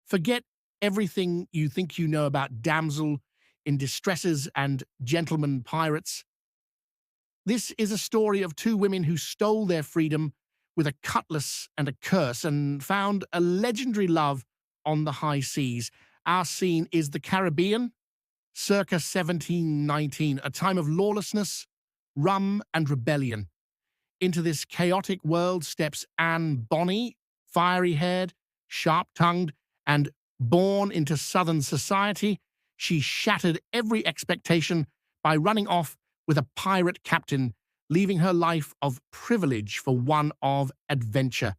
Forget everything you think you know about damsel in distresses and gentlemen pirates. This is a story of two women who stole their freedom with a cutlass and a curse and found a legendary love on the high seas. Our scene is the Caribbean, circa 1719, a time of lawlessness, rum, and rebellion. Into this chaotic world steps Anne Bonny, fiery-haired, sharp-tongued, and born into Southern society. She shattered every expectation by running off with a pirate captain, leaving her life of privilege for one of adventure.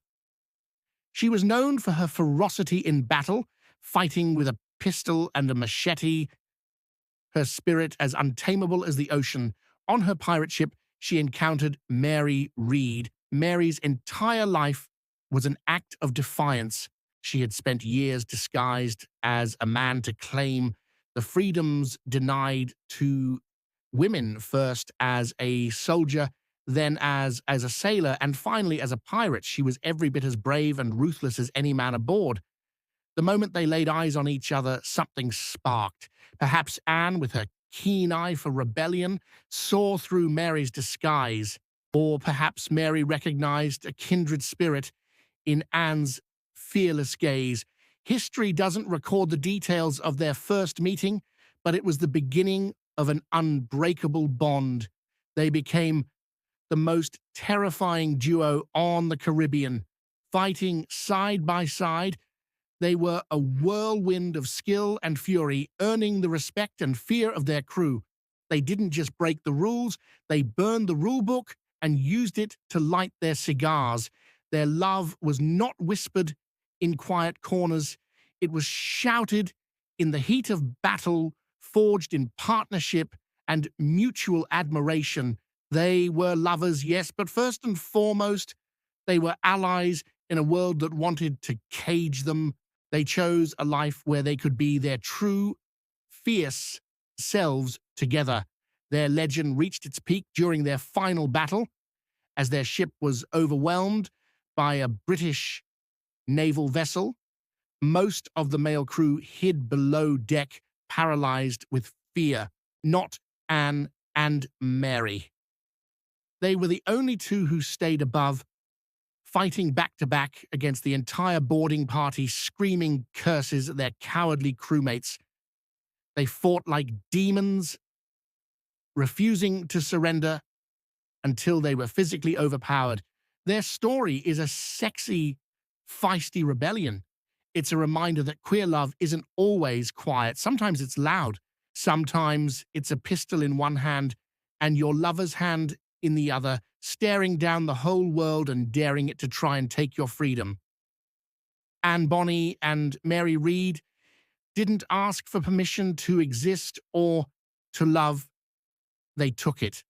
She was known for her ferocity in battle, fighting with a pistol and a machete, her spirit as untamable as the ocean. On her pirate ship, she encountered Mary Read. Mary's entire life was an act of defiance. She had spent years disguised as a man to claim the freedoms denied to women, first as a soldier, then as a sailor, and finally as a pirate. She was every bit as brave and ruthless as any man aboard. The moment they laid eyes on each other, something sparked. Perhaps Anne, with her keen eye for rebellion, saw through Mary's disguise, or perhaps Mary recognized a kindred spirit in Anne's fearless gaze. History doesn't record the details of their first meeting, but it was the beginning of an unbreakable bond. They became the most terrifying duo on the Caribbean, fighting side by side. They were a whirlwind of skill and fury, earning the respect and fear of their crew. They didn't just break the rules, they burned the rulebook and used it to light their cigars. Their love was not whispered in quiet corners. It was shouted in the heat of battle, forged in partnership and mutual admiration. They were lovers, yes, but first and foremost, they were allies in a world that wanted to cage them. They chose a life where they could be their true, fierce selves together. Their legend reached its peak during their final battle, as their ship was overwhelmed by a British naval vessel. Most of the male crew hid below deck, paralyzed with fear. Not Anne and Mary. They were the only two who stayed above, fighting back-to-back against the entire boarding party, screaming curses at their cowardly crewmates. They fought like demons, refusing to surrender until they were physically overpowered. Their story is a sexy, feisty rebellion. It's a reminder that queer love isn't always quiet. Sometimes it's loud. Sometimes it's a pistol in one hand and your lover's hand in the other, staring down the whole world and daring it to try and take your freedom. Anne Bonny and Mary Read didn't ask for permission to exist or to love. They took it.